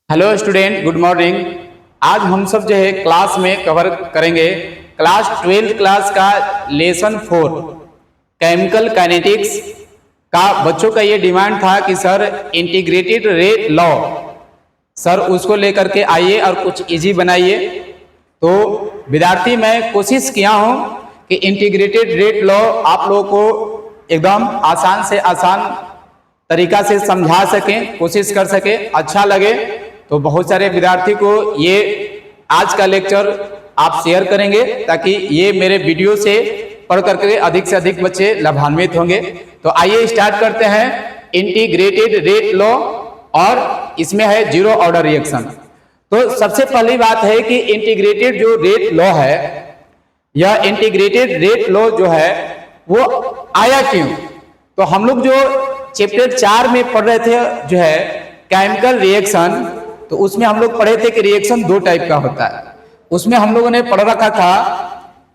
Hello student, good morning. आज हम सब जो है क्लास में कवर करेंगे क्लास 12th क्लास का लेसन 4 केमिकल काइनेटिक्स का। बच्चों का ये डिमांड था कि sir integrated rate law, sir उसको लेकर के आइए और कुछ इजी बनाइए। तो विद्यार्थी मैं कोशिश किया हूँ कि इंटीग्रेटेड रेट लॉ आप लोगों को एकदम आसान से आसान तरीका से समझा सकें, कोशिश कर सके, अच्छा लगे। तो बहुत सारे विद्यार्थी को ये आज का लेक्चर आप शेयर करेंगे ताकि ये मेरे वीडियो से पढ़ करके अधिक से अधिक बच्चे लाभान्वित होंगे। तो आइए स्टार्ट करते हैं इंटीग्रेटेड रेट लॉ, और इसमें है जीरो ऑर्डर रिएक्शन। तो सबसे पहली बात है कि इंटीग्रेटेड जो रेट लॉ है, यह इंटीग्रेटेड रेट लॉ जो है वो आया क्यों। तो हम लोग जो चैप्टर 4 में पढ़ रहे थे जो है केमिकल रिएक्शन, तो उसमें हम लोग पढ़े थे कि रिएक्शन दो टाइप का होता है। उसमें हम लोगों ने पढ़ रखा था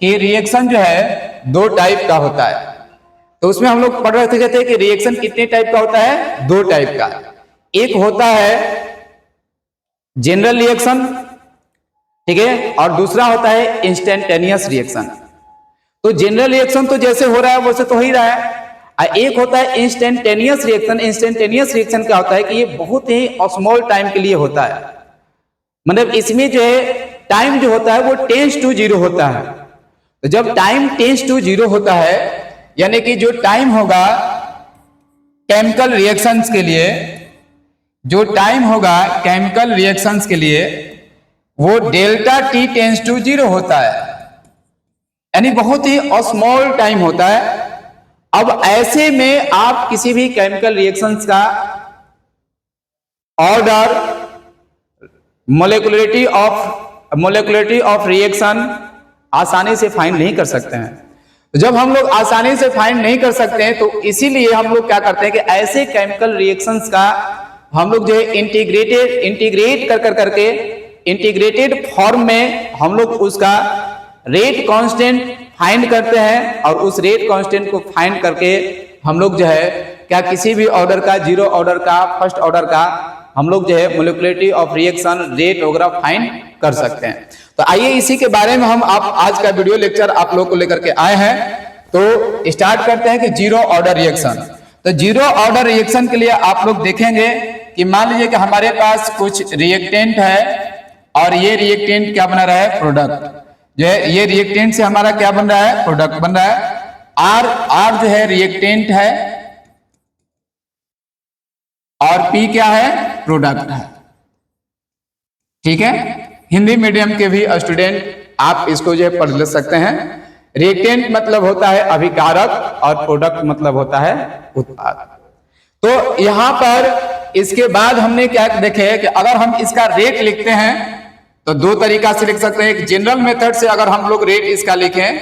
कि रिएक्शन जो है दो टाइप का होता है। तो उसमें हम लोग पढ़ रहे थे कि रिएक्शन कितने टाइप का होता है, दो टाइप का। एक होता है जनरल रिएक्शन, ठीक है, और दूसरा होता है इंस्टेंटेनियस रिएक्शन। तो जनरल रिएक्शन तो जैसे हो रहा है वैसे तो हो ही रहा है। एक होता है इंस्टेंटेनियस रिएक्शन। इंस्टेंटेनियस रिएक्शन क्या होता है कि ये बहुत ही स्मॉल टाइम के लिए होता है, मतलब इसमें जो है टाइम जो होता है वो टेंस टू जीरो होता है। तो जब टाइम टेंस टू जीरो होता है, यानी कि जो टाइम होगा केमिकल रिएक्शंस के लिए, जो टाइम होगा केमिकल रिएक्शंस के लिए वो delta T tends to zero होता है, यानी बहुत ही स्मॉल टाइम होता है। अब ऐसे में आप किसी भी केमिकल रिएक्शंस का ऑर्डर, मोलेकुलरिटी ऑफ रिएक्शन आसानी से फाइंड नहीं कर सकते हैं। तो जब हम लोग आसानी से फाइंड नहीं कर सकते हैं तो इसीलिए हम लोग क्या करते हैं कि ऐसे केमिकल रिएक्शंस का हम लोग जो है इंटीग्रेट करके इंटीग्रेटेड फॉर्म में हम लोग उसका रेट कांस्टेंट फाइंड करते हैं, और उस रेट कांस्टेंट को फाइंड करके हम लोग जो है क्या किसी भी ऑर्डर का, जीरो ऑर्डर का, फर्स्ट ऑर्डर का, हम लोग जो है मोलिकुलरिटी ऑफ रिएक्शन रेट वगैरह फाइंड कर सकते हैं। तो आइए इसी के बारे में हम आज का वीडियो लेक्चर आप लोग को लेकर के आए हैं। तो स्टार्ट करते हैं कि जीरो ऑर्डर रिएक्शन। तो जीरो ऑर्डर रिएक्शन के लिए आप लोग देखेंगे कि मान लीजिए कि हमारे पास कुछ रिएक्टेंट है और ये रिएक्टेंट क्या बना रहा है, प्रोडक्ट जो है। ये रिएक्टेंट से हमारा क्या बन रहा है, प्रोडक्ट बन रहा है। आर जो है रिएक्टेंट है और पी क्या है, प्रोडक्ट है, ठीक है। हिंदी मीडियम के भी स्टूडेंट आप इसको जो है पढ़ ले सकते हैं। रिएक्टेंट मतलब होता है अभिकारक और प्रोडक्ट मतलब होता है उत्पाद। तो यहां पर इसके बाद हमने क्या देखे कि अगर हम इसका रेट लिखते हैं तो दो तरीका से लिख सकते हैं। एक जनरल मेथड से अगर हम लोग रेट इसका लिखें,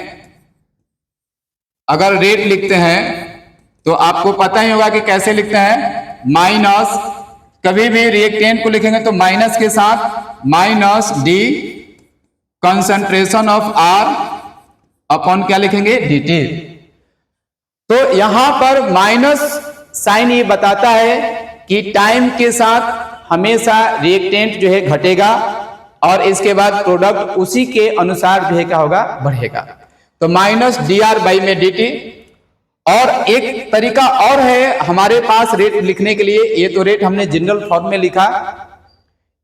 अगर रेट लिखते हैं तो आपको पता ही होगा कि कैसे लिखते हैं, माइनस, कभी भी रिएक्टेंट को लिखेंगे तो माइनस के साथ minus D concentration of R upon क्या लिखेंगे, dt। तो यहां पर माइनस साइन ये बताता है कि टाइम के साथ हमेशा रिएक्टेंट जो है घटेगा और इसके बाद प्रोडक्ट उसी के अनुसार जो है क्या होगा, बढ़ेगा। तो माइनस डी आर बाई में डी टी। और एक तरीका और है हमारे पास रेट लिखने के लिए, ये तो रेट हमने जनरल फॉर्म में लिखा।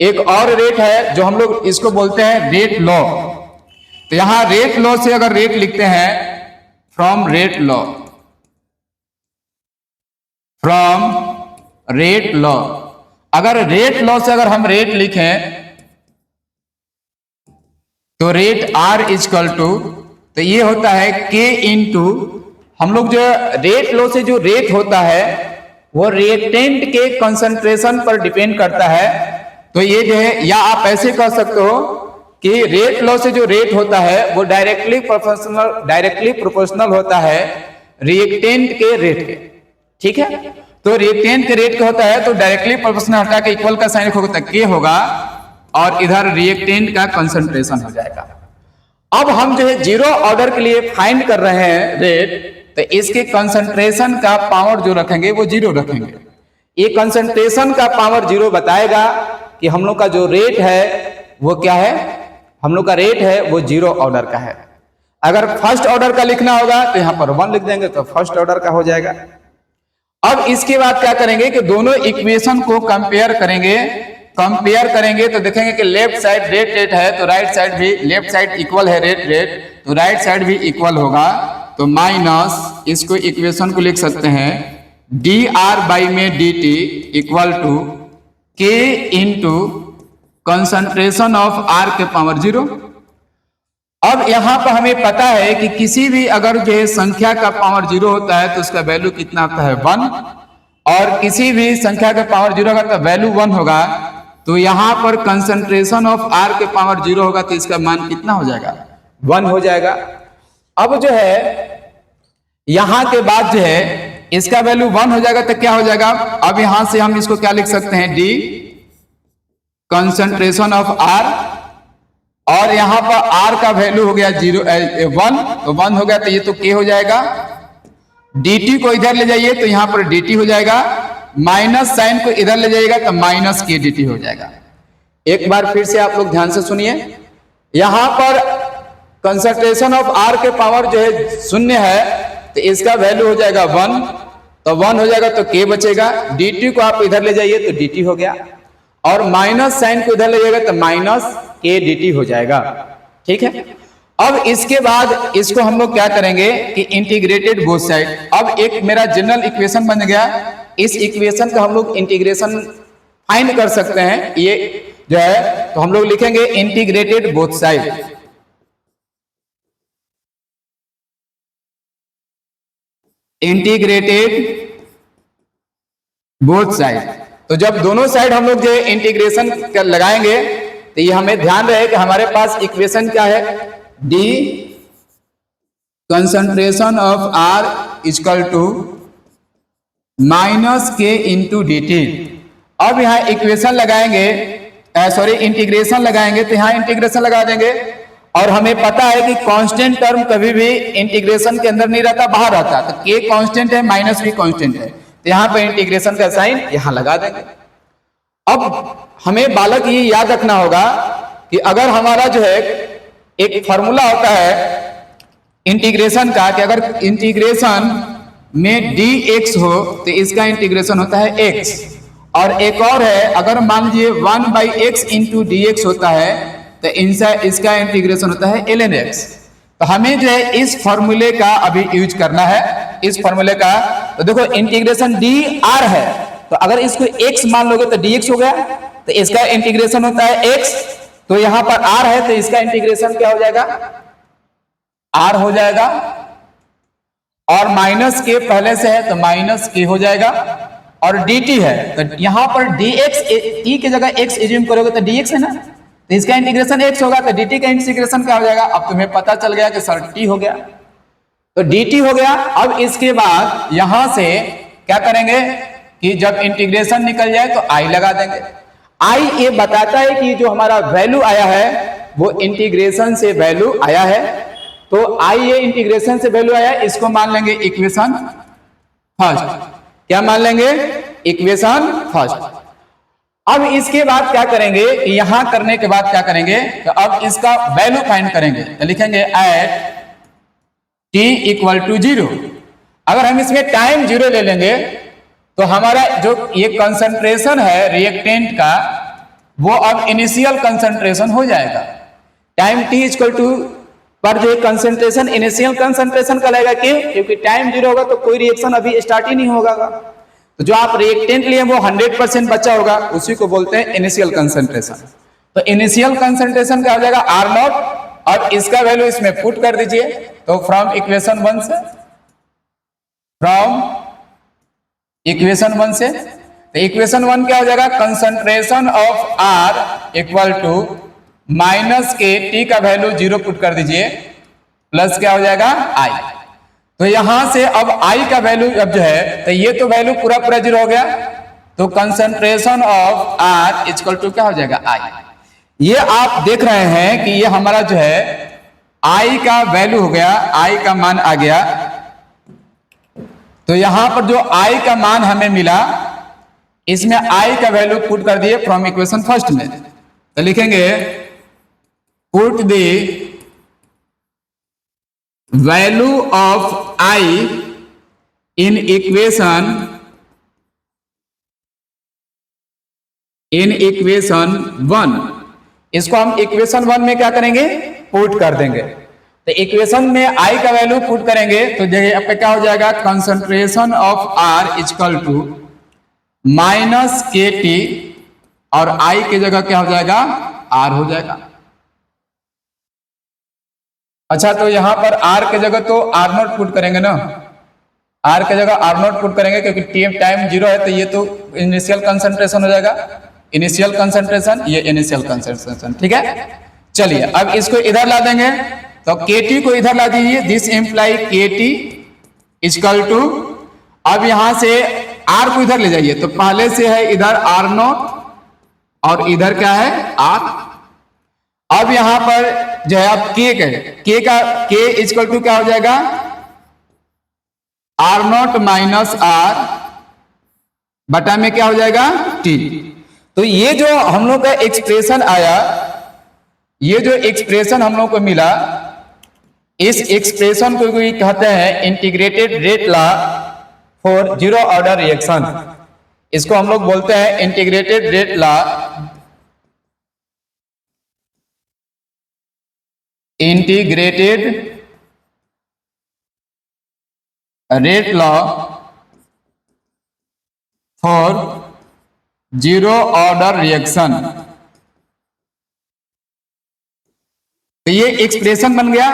एक और रेट है जो हम लोग इसको बोलते हैं रेट लॉ। तो यहां रेट लॉ से अगर रेट लिखते हैं, from rate law, from rate law, अगर रेट लॉ से अगर हम रेट लिखें तो रेट आर इजकल टू, तो ये होता है के इंटू, हम लोग जो रेट लॉ से जो रेट होता है वो रिएक्टेंट के कंसंट्रेशन पर डिपेंड करता है। तो ये जो है, या आप ऐसे कह सकते हो कि रेट लॉ से जो रेट होता है वो डायरेक्टली प्रोपोर्शनल होता है रिएक्टेंट के रेट के, ठीक है। तो रिएक्टेंट के रेट का होता है तो डायरेक्टली प्रोपोर्शनल हटा के इक्वल का साइन होगा, के होगा और इधर रिएक्टेंट का कंसंट्रेशन हो जाएगा। अब हम जो है जीरो ऑर्डर के लिए फाइंड कर रहे हैं रेट, तो इसके कंसंट्रेशन का पावर जो रखेंगे वो जीरो रखेंगे। ये कंसंट्रेशन का पावर जीरो बताएगा कि हम लोग का जो रेट है वो क्या है, हम लोग का रेट है वो 0 ऑर्डर का है। अगर फर्स्ट ऑर्डर का लिखना होगा तो यहाँ पर 1 लिख देंगे तो फर्स्ट ऑर्डर का हो जाएगा। अब इसके बाद क्या करेंगे कि दोनों इक्वेशन को कंपेयर करेंगे तो देखेंगे कि लेफ्ट साइड रेट है तो राइट साइड भी, लेफ्ट साइड इक्वल है रेट तो राइट साइड भी इक्वल होगा। तो माइनस इसको इक्वेशन को लिख सकते हैं dr में dt equal to k into concentration of r के पावर 0। अब यहां पर हमें पता है कि किसी भी अगर जो है संख्या का पावर 0 होता है तो उसका वैल्यू कितना आता है 1, और किसी भी संख्या का पावर 0 होगा तो वैल्यू 1 होगा। तो यहां पर कंसंट्रेशन ऑफ r के पावर 0 होगा तो इसका मान कितना हो जाएगा 1 हो जाएगा। अब जो है यहां के बाद जो है इसका वैल्यू 1 हो जाएगा तो क्या हो जाएगा, अब यहां से हम इसको क्या लिख सकते हैं d कंसंट्रेशन ऑफ r, और यहां पर r का वैल्यू हो गया 1 तो 1 हो गया तो ये तो k हो जाएगा। dt को इधर ले जाइए तो यहां पर dt हो जाएगा, माइनस साइन को इधर ले जाइएगा तो माइनस k dt हो जाएगा। एक बार फिर से आप लोग ध्यान से सुनिए, यहां पर कंसंट्रेशन ऑफ r के पावर जो है 0 है तो इसका वैल्यू हो जाएगा 1, तो 1 हो जाएगा तो k बचेगा। dt को आप इधर ले जाइए तो dt हो गया, और माइनस साइन को इधर ले जाइएगा तो माइनस k dt हो जाएगा। ठीक है, अब इसके बाद इसको हम लोग क्या करेंगे कि इंटीग्रेटेड बोथ साइड। अब एक मेरा जनरल इक्वेशन बन गया, इस इक्वेशन का हम लोग इंटीग्रेशन फाइंड कर सकते हैं, ये जो है तो हम लोग लिखेंगे integrated both side. Integrated both side, तो जब दोनों साइड हम लोग जो है इंटीग्रेशन लगाएंगे तो ये हमें ध्यान रहे कि हमारे पास इक्वेशन क्या है, d concentration of r equal to minus k into dt। अब यहाँ इक्वेशन लगाएंगे, सॉरी इंटीग्रेशन लगाएंगे तो यहाँ इंटीग्रेशन लगा देंगे, और हमें पता है कि कांस्टेंट टर्म कभी भी इंटीग्रेशन के अंदर नहीं रहता, बाहर रहता, तो k कांस्टेंट है माइनस भी कांस्टेंट है, तो यहाँ पे इंटीग्रेशन का साइन यहाँ लगा देंगे। अब हमें बालक ये याद रखना होगा कि अगर हमारा जो है एक फॉर्मूला होता है इंटीग्रेशन का कि अगर इंटीग्रेशन में dx हो तो इसका इंटीग्रेशन होता है x, और एक और है अगर मान लीजिए 1/x इंटू dx होता है तो इसका इंटीग्रेशन होता है ln x। तो हमें जो है इस फॉर्मूले का अभी यूज करना है, इस फॉर्मूले का। तो देखो इंटीग्रेशन dr है, तो अगर इसको x मान लोगे तो dx हो गया, तो इसका इंटीग्रेशन होता है x, तो यहां पर r है तो इसका इंटीग्रेशन क्या हो जाएगा r हो जाएगा, और माइनस k पहले से है तो माइनस k हो जाएगा, और dt है तो यहां पर dx t की जगह x एज्यूम करोगे तो dx है ना, तो इसका इंटीग्रेशन x होगा, तो dt का इंटीग्रेशन क्या हो जाएगा, अब तुम्हें पता चल गया कि सर t हो गया, तो dt हो गया। अब इसके बाद यहां से क्या करेंगे कि जब इंटीग्रेशन निकल जाए तो i लगा देंगे। i ये बताता है कि जो हमारा वैल्यू आया है वो इंटीग्रेशन से वैल्यू आया है, तो i ये इंटीग्रेशन से वैल्यू आया है, इसको मान लेंगे इक्वेशन फर्स्ट। क्या मान लेंगे, इक्वेशन फर्स्ट। अब इसके बाद क्या करेंगे कि यहां करने के बाद क्या करेंगे तो अब इसका वैल्यू फाइंड करेंगे, तो लिखेंगे एट t इक्वल टू 0। अगर हम इसमें टाइम 0 ले लेंगे तो हमारा जो ये कंसंट्रेशन है रिएक्टेंट का वो अब इनिशियल कंसंट्रेशन हो जाएगा। टाइम t इक्वल टू पर जो कंसंट्रेशन इनिशियल कंसंट्रेशन का लगेगा, क्योंकि टाइम 0 होगा तो कोई रिएक्शन अभी स्टार्ट ही नहीं होगा, तो जो आप रिएक्टेंट लिए वो 100% बचा होगा, उसी को बोलते हैं इनिशियल कंसंट्रेशन। तो इनिशियल कंसंट्रेशन क्या हो जाएगा R0, और इसका वैल्यू इसमें पुट कर दीजिए, तो फ्रॉम इक्वेशन 1 से, फ्रॉम इक्वेशन 1 से, तो इक्वेशन 1 क्या हो जाएगा, concentration of R equal to minus K t का वैल्यू 0 पुट कर दीजिए, प्लस क्या हो जाएगा I। तो यहां से अब I का वैल्यू अब जो है तो ये तो वैल्यू पूरा 0 हो गया, तो concentration of R equal to क्या हो जाएगा I। ये आप देख रहे हैं कि ये हमारा जो है I का वैल्यू हो गया, I का मान आ गया, तो यहां पर जो I का मान हमें मिला इसमें आई का वैल्यू पुट कर दिए फ्रॉम इक्वेशन फर्स्ट में, तो लिखेंगे put the value of I in equation one. इसको हम इक्वेशन वन में क्या करेंगे, पुट कर देंगे। तो इक्वेशन में आई का वैल्यू पुट करेंगे तो यहाँ पे क्या हो जाएगा, concentration of R equal to minus K T, और आई की जगह क्या हो जाएगा, आर हो जाएगा। अच्छा, तो यहां पर आर की जगह तो आर नॉट पुट करेंगे ना, आर की जगह आर नॉट पुट करेंगे क्योंकि टाइम जीरो है, तो ये तो इनिशियल कंसंट्रेशन हो जाएगा, इनिशियल कंसंट्रेशन, ये इनिशियल कंसंट्रेशन। ठीक है, चलिए अब इसको इधर ला देंगे, तो KT को इधर ला दीजिए, this imply KT equal to, अब यहां से R को इधर ले जाइए, तो पहले से है इधर R नॉट और इधर क्या है R। अब यहां पर जो है अब K इक्वल टू क्या हो जाएगा, R नॉट माइनस R बटा में क्या हो जाएगा T। तो ये जो हम लोग का एक्सप्रेशन आया, ये जो एक्सप्रेशन हम लोग को मिला, इस एक्सप्रेशन को कहते हैं integrated rate law for zero order reaction. इसको हम लोग बोलते हैं integrated rate law, integrated rate law for zero order reaction. तो ये एक्सप्रेशन बन गया।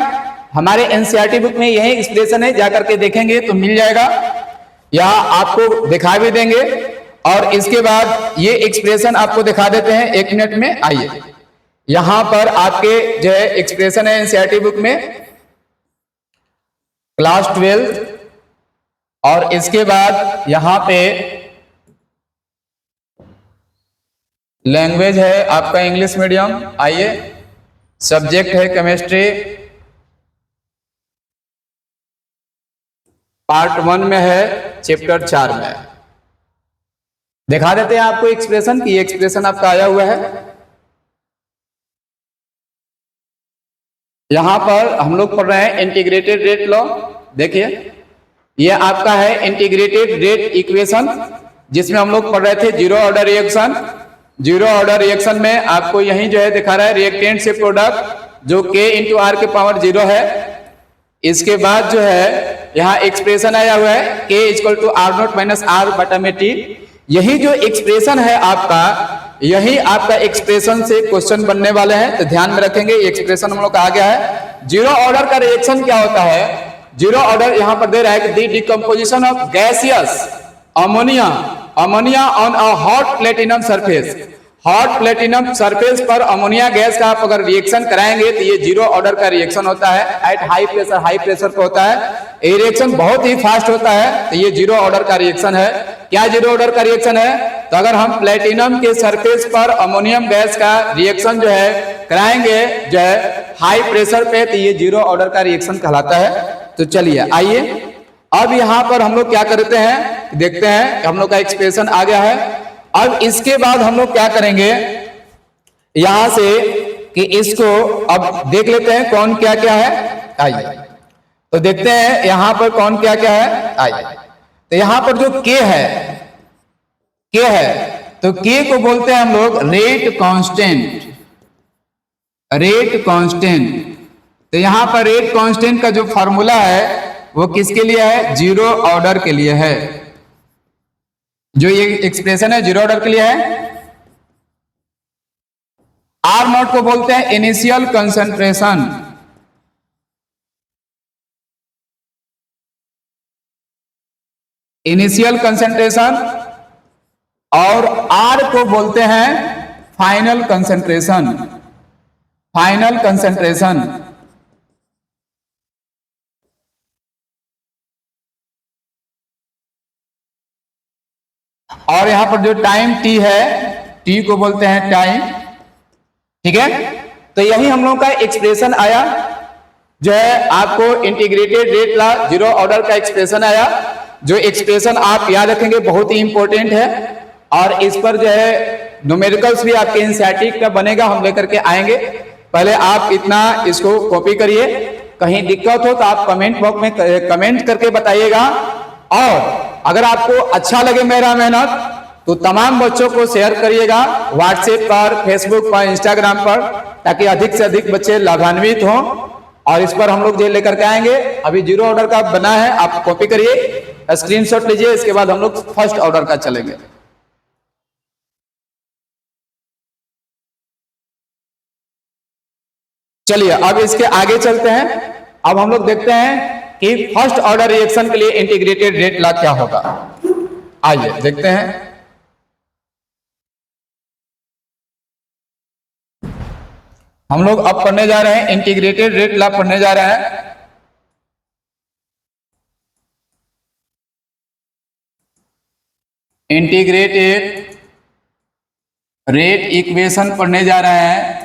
हमारे एनसीईआरटी बुक में यही एक्सप्रेशन है, जाकर के देखेंगे तो मिल जाएगा, यहाँ आपको दिखा भी देंगे। और इसके बाद ये एक्सप्रेशन आपको दिखा देते हैं 1 मिनट में। आइए, यहां पर आपके जो है एक्सप्रेशन है एनसीईआरटी बुक में क्लास 12, और इसके बाद यहां पे लैंग्वेज है आपका इंग्लिश मीडियम। आइए, सब्जेक्ट है केमिस्ट्री, पार्ट 1 में है, चैप्टर 4 में। दिखा देते हैं आपको एक्सप्रेशन की, एक्सप्रेशन आपका आया हुआ है। यहां पर हम लोग पढ़ रहे हैं इंटीग्रेटेड रेट लॉ। देखिए, ये आपका है इंटीग्रेटेड रेट इक्वेशन, जिसमें हम लोग पढ़ रहे थे zero order reaction. Zero order reaction में आपको यही जो है दिखा रहा है रिएक्टेंट से प्रोडक्ट, जो K इंटू आर के पावर 0 है। इसके बाद जो है यहाँ एक्सप्रेशन आया हुआ है K equal to R not minus R बटा में T। यही जो एक्सप्रेशन है आपका, यही आपका एक्सप्रेशन से क्वेश्चन बनने वाले हैं, तो ध्यान में रखेंगे। एक्सप्रेशन हम लोग का आ गया है। जीरो ऑर्डर का रिएक्शन क्या होता है, जीरो ऑर्डर यहां पर दे रहा है कि the decomposition of gaseous ammonia on a hot platinum surface. Hot platinum surface पर अमोनिया गैस का आप अगर रिएक्शन कराएंगे तो ये जीरो ऑर्डर का रिएक्शन होता है। एट हाई प्रेशर पे होता है, ये रिएक्शन बहुत ही फास्ट होता है, तो ये जीरो ऑर्डर का रिएक्शन है। क्या जीरो ऑर्डर का रिएक्शन है, तो अगर हम प्लेटिनम के सरफेस पर अमोनियम गैस का रिएक्शन जो है कराएंगे जो है हाई प्रेशर पे, तो ये जीरो ऑर्डर का रिएक्शन कहलाता है। तो चलिए आइए, अब यहां पर हम लोग क्या करते हैं, देखते हैं। हम लोग का एक्सप्रेशन आ गया है। अब इसके बाद हम लोग क्या करेंगे यहां से कि इसको अब देख लेते हैं कौन क्या क्या है। आइए, तो देखते हैं यहां पर कौन क्या क्या है। आइए, तो यहां पर जो K है, तो K को बोलते हैं हम लोग रेट कांस्टेंट। तो यहां पर रेट कांस्टेंट का जो फॉर्मूला है वो किसके लिए है, जीरो ऑर्डर के लिए है। जो ये एक्सप्रेशन है जीरो ऑर्डर के लिए है। आर नॉट को बोलते हैं इनिशियल कंसंट्रेशन। इनिशियल कंसंट्रेशन, और आर को बोलते हैं फाइनल कंसंट्रेशन। और यहां पर जो टाइम T है, T को बोलते हैं टाइम। ठीक है, तो यही हम लोग का एक्सप्रेशन आया, जो है आपको integrated rate law zero order का एक्सप्रेशन आया। जो एक्सप्रेशन आप याद रखेंगे बहुत ही इंपॉर्टेंट है। और इस पर जो है न्यूमेरिकल्स भी आपके एनसीईआरटी का बनेगा, हम लेकर के आएंगे। पहले आप इतना इसको कॉपी करिए, कहीं दिक्कत हो तो आप कमेंट बॉक्स में कमेंट करके बताइएगा। और अगर आपको अच्छा लगे मेरा मेहनत तो तमाम बच्चों को शेयर करिएगा व्हाट्सएप पर, फेसबुक पर, इंस्टाग्राम पर, ताकि अधिक से अधिक बच्चे लाभान्वित हों। और इस पर हम लोग जो लेकर के आएंगे, अभी जीरो ऑर्डर का बना है, आप कॉपी करिए, स्क्रीनशॉट लीजिए, इसके बाद हम लोग फर्स्ट ऑर्डर का चलेंगे। चलिए अब इसके आगे चलते हैं। अब हम लोग देखते हैं कि फर्स्ट ऑर्डर रिएक्शन के लिए इंटीग्रेटेड रेट लॉ क्या होगा। आइए देखते हैं। हम लोग अब पढ़ने जा रहे हैं, इंटीग्रेटेड रेट लॉ पढ़ने जा रहे हैं। इंटीग्रेटेड रेट इक्वेशन पढ़ने जा रहे हैं।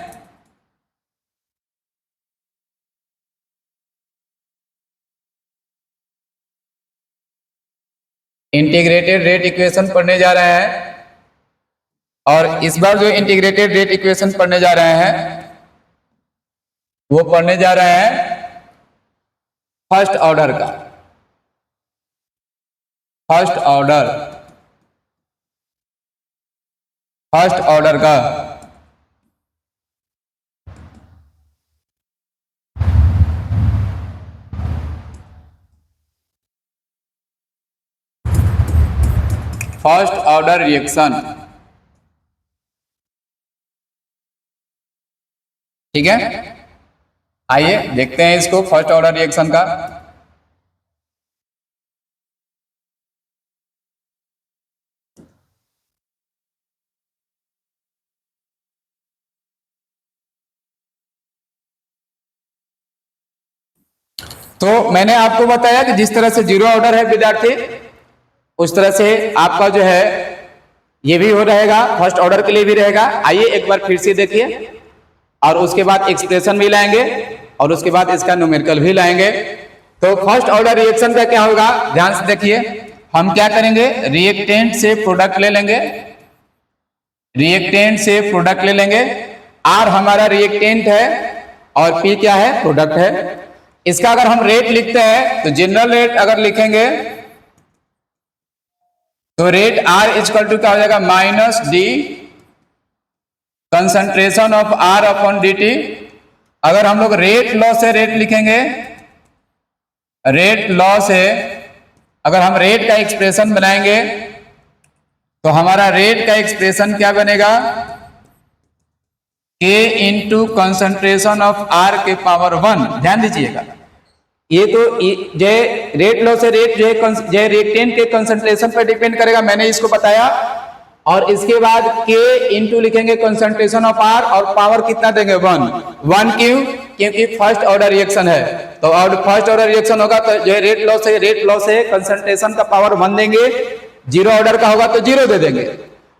इंटीग्रेटेड रेट इक्वेशन पढ़ने जा रहे हैं। और इस बार जो इंटीग्रेटेड रेट इक्वेशन पढ़ने जा रहे हैं वो पढ़ने जा रहे हैं फर्स्ट ऑर्डर का। फर्स्ट ऑर्डर का फर्स्ट ऑर्डर रिएक्शन, ठीक है। आइए देखते हैं इसको, फर्स्ट ऑर्डर रिएक्शन का। तो मैंने आपको बताया कि जिस तरह से जीरो ऑर्डर है विद्यार्थी, उस तरह से आपका जो है ये भी हो रहेगा, फर्स्ट ऑर्डर के लिए भी रहेगा। आइए एक बार फिर से देखिए, और उसके बाद एक्सप्रेशन भी लाएंगे, और उसके बाद इसका न्यूमेरिकल भी लाएंगे। तो फर्स्ट ऑर्डर रिएक्शन का क्या होगा, ध्यान से देखिए। हम क्या करेंगे, रिएक्टेंट से प्रोडक्ट ले लेंगे, रिएक्टेंट से प्रोडक्ट ले लेंगे। आर हमारा रिएक्टेंट है और पी क्या है, प्रोडक्ट है। इसका अगर हम रेट लिखते हैं तो जनरल रेट अगर लिखेंगे तो रेट आर इक्वल टू क्या हो जाएगा, minus D concentration of R upon D T. अगर हम लोग रेट लॉ से रेट लिखेंगे, रेट लॉ से अगर हम रेट का एक्सप्रेशन बनाएंगे तो हमारा रेट का एक्सप्रेशन क्या बनेगा, K into concentration of R के पावर 1। ध्यान दीजिएगा, ये तो जो रेट लॉ से रेट जो रिएक्टेंट के कंसंट्रेशन पर डिपेंड करेगा, मैंने इसको बताया। और इसके बाद K इंटू लिखेंगे कंसंट्रेशन ऑफ आर, और पावर कितना देंगे, 1 क्यों, क्योंकि फर्स्ट ऑर्डर रिएक्शन है। तो और फर्स्ट ऑर्डर रिएक्शन होगा तो जो रेट लॉ से कंसंट्रेशन का पावर 1 देंगे, जीरो ऑर्डर का होगा तो 0 दे देंगे।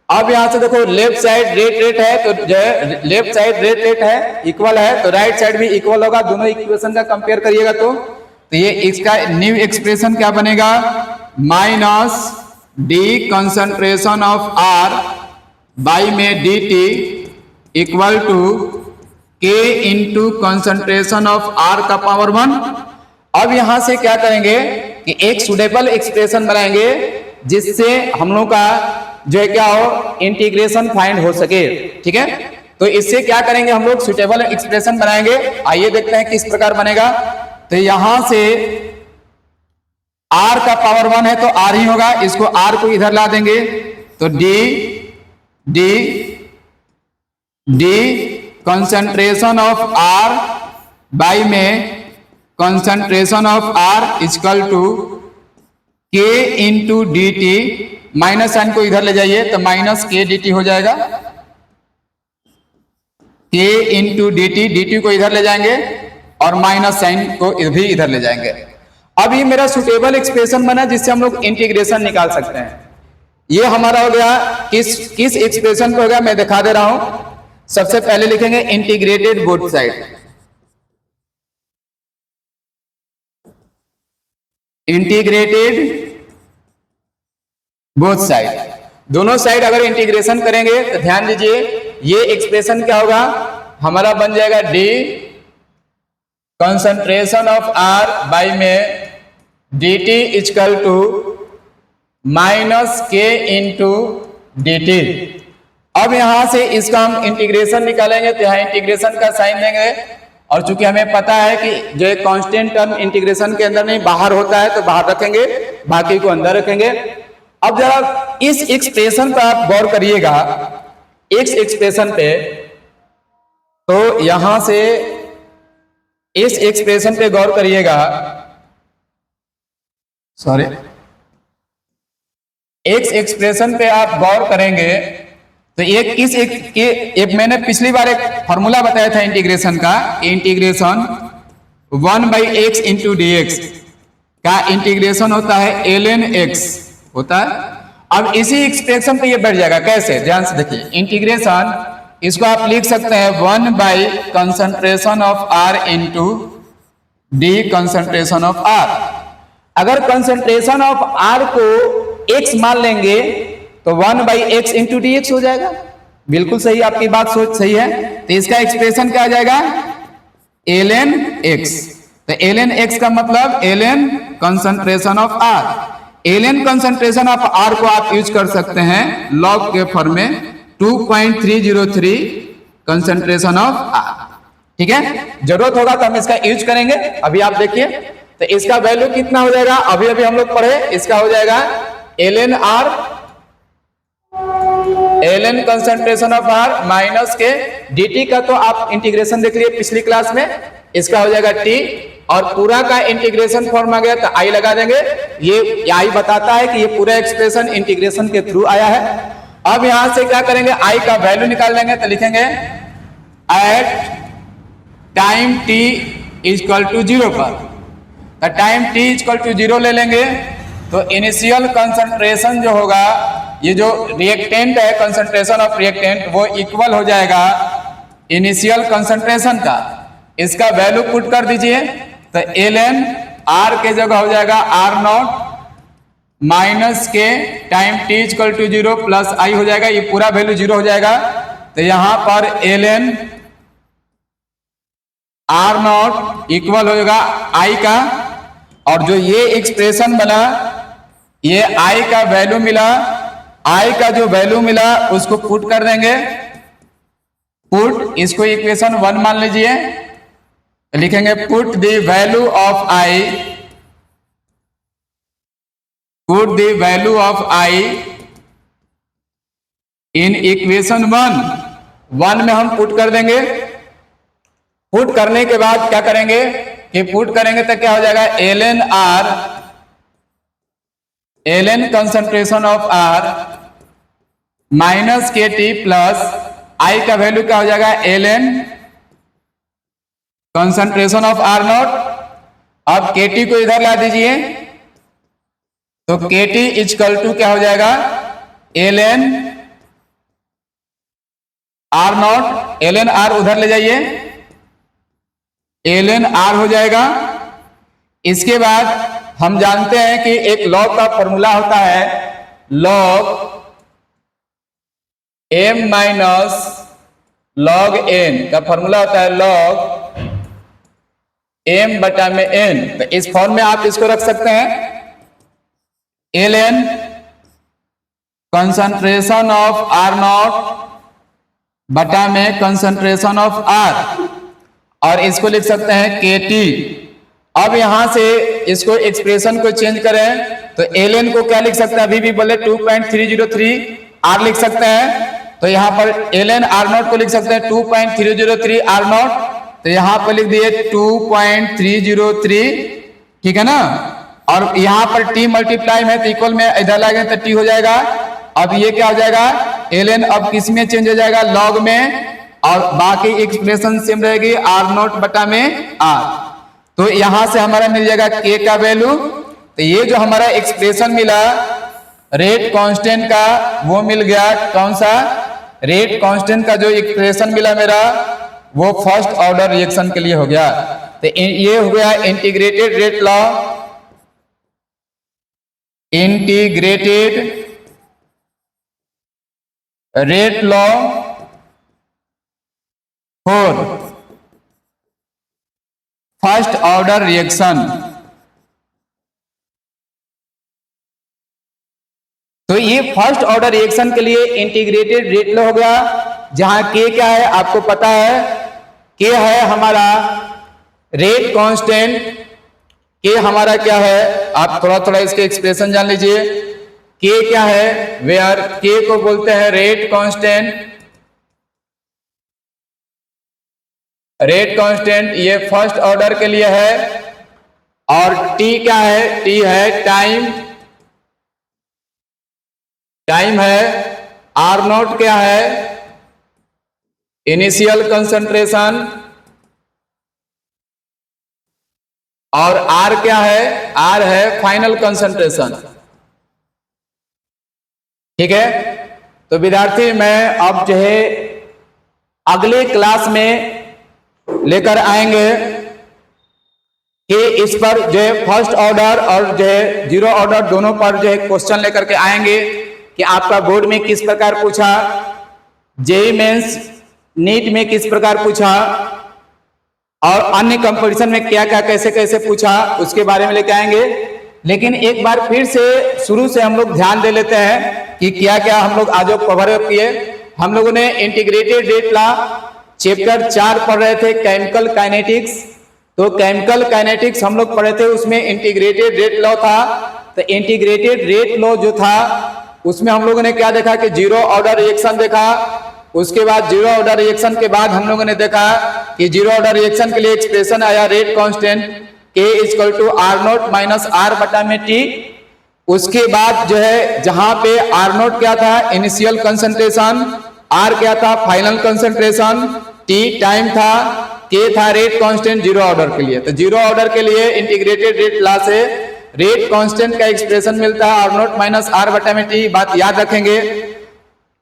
अब यहां से देखो, लेफ्ट साइड रेट है तो जो है लेफ्ट साइड रेट है इक्वल है, तो राइट साइड भी इक्वल होगा। दोनों इक्वेशन का कंपेयर करिएगा तो ये इसका न्यू एक्सप्रेशन क्या बनेगा, minus D concentration of are by में D T equal to K into concentration of R का पावर 1। अब यहां से क्या करेंगे कि एक सुटेबल एक्सप्रेशन बनाएंगे जिससे हम लोग का जो है क्या हो, इंटीग्रेशन फाइंड हो सके, ठीक है। तो इससे क्या करेंगे, हम लोग सुटेबल एक्सप्रेशन बनाएंगे। आइए देखते हैं किस प्रकार बनेगा। तो यहां से r का पावर 1 है तो r ही होगा, इसको r को इधर ला देंगे तो d concentration of r by में concentration of r equal to k into d t. Minus sign को इधर ले जाइए तो माइनस के डी टी हो जाएगा, k इंटू डी टी को इधर ले जाएंगे और माइनस साइन को भी इधर ले जाएंगे। अब ये मेरा सुटेबल एक्सप्रेशन बना जिससे हम लोग इंटीग्रेशन निकाल सकते हैं। ये हमारा हो गया, किस एक्सप्रेशन पे हो गया मैं दिखा दे रहा हूं। सबसे पहले लिखेंगे integrated both side, integrated both side. दोनों साइड अगर इंटीग्रेशन करेंगे तो ध्यान दीजिए ये एक्सप्रेशन क्या होगा, हमारा बन जाएगा d concentration of are by में D t equal to minus k into d t. अब यहां से इसका हम इंटीग्रेशन निकालेंगे तो यहाँ इंटीग्रेशन का साइन देंगे, और चूंकि हमें पता है कि जो कांस्टेंट टर्म इंटीग्रेशन के अंदर नहीं बाहर होता है तो बाहर रखेंगे, बाकी को अंदर रखेंगे। अब जरा इस एक्सप्रेशन पर आप गौर करिएगा, इस एक्सप्रेशन पे, तो यहां से इस एक्सप्रेशन पे गौर करिएगा, सॉरी एक्स एक्सप्रेशन पे आप गौर करेंगे तो एक मैंने पिछली बार एक फॉर्मूला बताया था इंटीग्रेशन का, integration 1/x into D x का इंटीग्रेशन होता है ln x होता है। अब इसी एक्सप्रेशन पे ये बैठ जाएगा, कैसे, ध्यान से देखिए, इंटीग्रेशन इसको आप लिख सकते हैं 1 concentration of r into D concentration of r। अगर कंसंट्रेशन ऑफ r को x मान लेंगे तो 1/x इंटू डी एक्स हो जाएगा। बिल्कुल सही, आपकी बात सोच सही है। तो इसका एक्सप्रेशन क्या आ जाएगा, ln x। तो ln x का मतलब ln concentration of r। ln concentration of r को आप यूज कर सकते हैं log के फॉर्म में 2.303 कंसंट्रेशन ऑफ r। ठीक है, जरूरत होगा तो हम इसका यूज करेंगे। अभी आप देखिए तो इसका वैल्यू कितना हो जाएगा, अभी अभी हम लोग पढ़े, इसका हो जाएगा ln r, ln concentration of r minus के dt का तो आप इंटीग्रेशन देख लिए पिछली क्लास में, इसका हो जाएगा t, और पूरा का इंटीग्रेशन फॉर्म आ गया तो i लगा देंगे। ये i बताता है कि ये पूरा एक्सप्रेशन इंटीग्रेशन के थ्रू आया है। अब यहां से क्या करेंगे, i का वैल्यू निकाल लेंगे तो लिखेंगे at time t equal to 0 पर, तो टाइम t इक्वल टू 0 ले लेंगे तो इनिशियल कंसंट्रेशन जो होगा, ये जो रिएक्टेंट है कंसंट्रेशन ऑफ रिएक्टेंट, वो इक्वल हो जाएगा इनिशियल कंसंट्रेशन का। इसका वैल्यू पुट कर दीजिए तो ln r के जगह हो जाएगा r not minus K time t equal to 0 plus i हो जाएगा, ये पूरा वैल्यू 0 हो जाएगा। तो यहां पर ln r नॉट इक्वल होगा i का, और जो ये एक्सप्रेशन बना, ये i का वैल्यू मिला, i का जो वैल्यू मिला उसको पुट कर देंगे, पुट, इसको इक्वेशन 1 मान लीजिए, लिखेंगे put the value of i, put the value of i in equation 1 में हम पुट कर देंगे। पुट करने के बाद क्या करेंगे कि पुट करेंगे तो क्या हो जाएगा, ln r, ln concentration of r minus K T plus i का वैल्यू क्या हो जाएगा, ln concentration of r not. अब के टी को इधर ला दीजिए तो के टी इक्वल टू क्या हो जाएगा, ln r not, ln r उधर ले जाइए, ln r हो जाएगा। इसके बाद हम जानते हैं कि एक लॉग का फॉर्मूला होता है, log m minus log n का फॉर्मूला होता है लॉग m बटा में n। तो इस फॉर्म में आप इसको रख सकते हैं, ln concentration of r not बटा में कंसंट्रेशन ऑफ r, और इसको लिख सकते हैं KT। अब यहां से इसको एक्सप्रेशन को चेंज करें तो ln को क्या लिख सकते हैं, अभी भी बोले 2.303 r लिख सकते हैं, तो यहां पर ln r नॉट को लिख सकते हैं 2.303 r नॉट, तो यहां पर लिख दिए 2.303, ठीक है ना। और यहां पर t मल्टीप्लाई में तो इक्वल में इधर लाएंगे तो t हो जाएगा। अब ये क्या हो जाएगा, ln अब किस में चेंज हो जाएगा, लॉग में, और बाकी एक्सप्रेशन सेम रहेगी r नॉट बटा में r। तो यहां से हमारा मिल जाएगा k का वैल्यू। तो ये जो हमारा एक्सप्रेशन मिला रेट कांस्टेंट का, वो मिल गया, कौन सा, रेट कांस्टेंट का जो एक्सप्रेशन मिला मेरा वो फर्स्ट ऑर्डर रिएक्शन के लिए हो गया। तो ये हो गया integrated rate law, integrated rate law 4 first order reaction. तो ये फर्स्ट ऑर्डर रिएक्शन के लिए इंटीग्रेटेड रेट लॉ हो गया, जहां के क्या है आपको पता है, के है हमारा रेट कांस्टेंट, के हमारा क्या है, आप थोड़ा थोड़ा इसके एक्सप्रेशन जान लीजिए। के क्या है, वेयर के को बोलते हैं रेट कांस्टेंट, रेट कांस्टेंट ये फर्स्ट ऑर्डर के लिए है। और टी क्या है, टी है टाइम, टाइम है। आर नोट क्या है, इनिशियल कंसंट्रेशन, और आर क्या है, आर है फाइनल कंसंट्रेशन। ठीक है, तो विद्यार्थी मैं अब जो है अगले क्लास में लेकर आएंगे कि इस पर जो है फर्स्ट ऑर्डर और जो है जीरो ऑर्डर दोनों पर जो है क्वेश्चन लेकर के आएंगे कि आपका बोर्ड में किस प्रकार पूछा, जेईई मेंस नीट में किस प्रकार पूछा, और अन्य कंपटीशन में क्या क्या कैसे कैसे पूछा, उसके बारे में लेके आएंगे। लेकिन एक बार फिर से शुरू से हम लोग ध्यान दे लेते हैं कि क्या क्या हम लोग आज कवर अप किए। हम लोगों ने इंटीग्रेटेड रेट लॉ चैप्टर 4 पढ़ रहे थे, केमिकल काइनेटिक्स। तो केमिकल काइनेटिक्स हम लोग पढ़े थे, उसमें इंटीग्रेटेड रेट लॉ था। तो इंटीग्रेटेड रेट लॉ जो था उसमें हम लोगों ने क्या देखा कि जीरो ऑर्डर रिएक्शन देखा। उसके बाद जीरो ऑर्डर रिएक्शन के बाद हम लोगों ने देखा कि जीरो ऑर्डर रिएक्शन के लिए एक्सप्रेशन आया rate constant K equal to R not minus R बटा में टी। उसके बाद जो है जहां पे आर नोट क्या था, इनिशियल कंसंट्रेशन, आर क्या था, फाइनल कंसंट्रेशन, टी टाइम था, के था रेट कांस्टेंट जीरो ऑर्डर के लिए। तो जीरो ऑर्डर के लिए इंटीग्रेटेड रेट लॉ से रेट कांस्टेंट का एक्सप्रेशन मिलता है आर नोट माइनस आर बटा में टी। बात याद रखेंगे।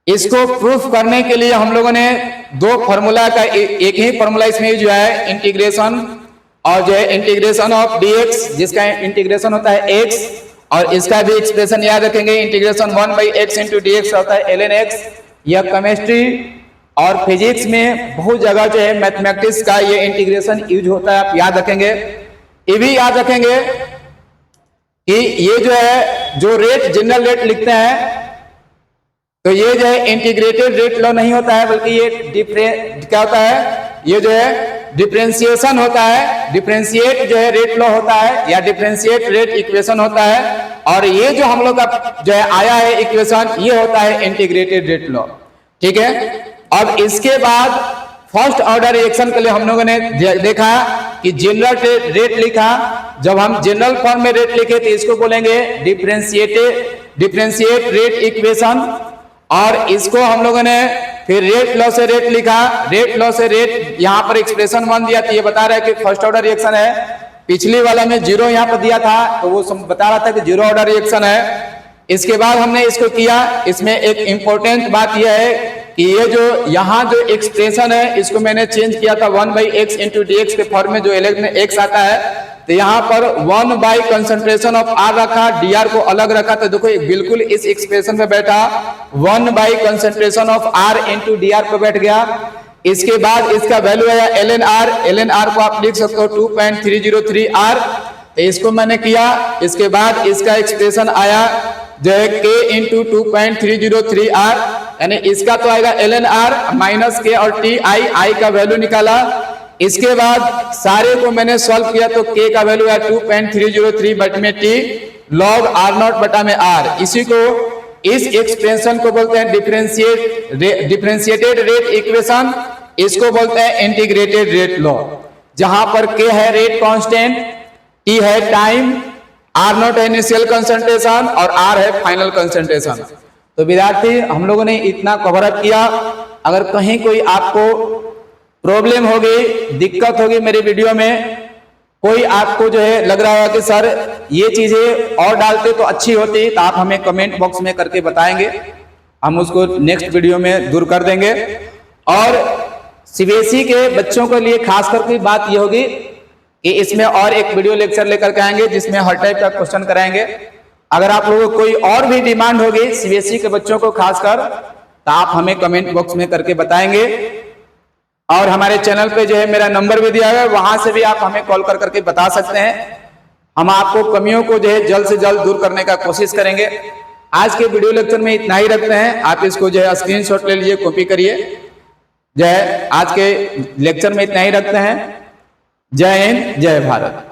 इसको प्रूफ करने के लिए हम लोगों ने दो फॉर्मूला का एक ही फॉर्मूला इसमें यूज हुआ है, इंटीग्रेशन और जो है इंटीग्रेशन ऑफ dx, जिसका इंटीग्रेशन होता है x, और इसका भी एक्सप्रेशन याद रखेंगे, इंटीग्रेशन 1/x इंटू dx होता है ln x। यह केमिस्ट्री और फिजिक्स में बहुत जगह जो है मैथमेटिक्स का ये इंटीग्रेशन यूज होता है, आप याद रखेंगे। ये भी याद रखेंगे कि ये जो है जो रेट जनरल रेट लिखते हैं तो ये जो है इंटीग्रेटेड रेट लॉ नहीं होता है, बल्कि ये क्या होता है, ये जो है डिफरेंशिएशन होता है, डिफरेंशिएट जो है रेट लॉ होता है या डिफरेंशिएट रेट इक्वेशन होता है। और ये जो हम लोग का जो है आया है इक्वेशन, ये होता है इंटीग्रेटेड रेट लॉ। ठीक है, अब इसके बाद फर्स्ट ऑर्डर रिएक्शन के लिए हम लोगों ने देखा कि जनरल रेट लिखा। जब हम जनरल फॉर्म में रेट लिखे तो इसको बोलेंगे डिफरेंशिएट रेट इक्वेशन। और इसको हम लोगों ने फिर रेट लॉ से रेट लिखा, रेट लॉ से रेट, यहाँ पर एक्सप्रेशन 1 दिया था, ये बता रहा है कि फर्स्ट ऑर्डर रिएक्शन है। पिछली वाला में जीरो यहाँ पर दिया था तो वो बता रहा था कि जीरो ऑर्डर रिएक्शन है। इसके बाद हमने इसको किया। इसमें एक इंपॉर्टेंट बात यह है कि ये जो यहाँ जो एक्सप्रेशन है इसको मैंने चेंज किया था 1/x इंटू dx के फॉर्म में, जो एलेक्ट में x आता है। तो यहाँ पर 1 कंसंट्रेशन ऑफ r रखा, dr को अलग रखा। तो देखो बिल्कुल इस एक्सप्रेशन पे बैठा, 1 concentration of r into dr पे बैठ गया। इसके बाद इसका वैल्यू आया ln r को आप लिख सकते हो 2.303 r। तो इसको मैंने किया। इसके बाद इसका एक्सप्रेशन आया जो है k इंटू 2.303 r, यानी इसका तो आएगा ln r माइनस k और t i का वैल्यू निकाला। इसके बाद सारे को मैंने सॉल्व किया तो k का वैल्यू है 2.303 बटे में t log r नॉट बटा में r। इसी को इस एक्सप्रेशन को बोलते हैं डिफरेंशिएटेड रेट इक्वेशन। इसको बोलते हैं इंटीग्रेटेड रेट लॉ, जहां पर k है रेट कांस्टेंट, t है टाइम, r नॉट है इनिशियल कंसंट्रेशन और r है फाइनल कंसंट्रेशन। तो विद्यार्थी हम लोगों ने इतना कवर अप किया। अगर कहीं कोई आपको प्रॉब्लम होगी, दिक्कत होगी मेरे वीडियो में, कोई आपको जो है लग रहा है कि सर ये चीजें और डालते तो अच्छी होती, तो आप हमें कमेंट बॉक्स में करके बताएंगे, हम उसको नेक्स्ट वीडियो में दूर कर देंगे। और सीबीएसई के बच्चों के लिए खास करके बात ये होगी कि इसमें और एक वीडियो लेक्चर लेकर के आएंगे जिसमें हर टाइप का क्वेश्चन कराएंगे। अगर आप लोगों को कोई और भी डिमांड होगी सीबीएसई के बच्चों को खासकर, तो आप हमें कमेंट बॉक्स में करके बताएंगे। और हमारे चैनल पे जो है मेरा नंबर भी दिया हुआ है, वहां से भी आप हमें कॉल कर करके बता सकते हैं। हम आपको कमियों को जो है जल्द से जल्द दूर करने का कोशिश करेंगे। आज के वीडियो लेक्चर में इतना ही रखते हैं। आप इसको जो है स्क्रीनशॉट ले लीजिए, कॉपी करिए। जो है आज के लेक्चर में इतना ही रखते हैं। जय हिंद, जय भारत।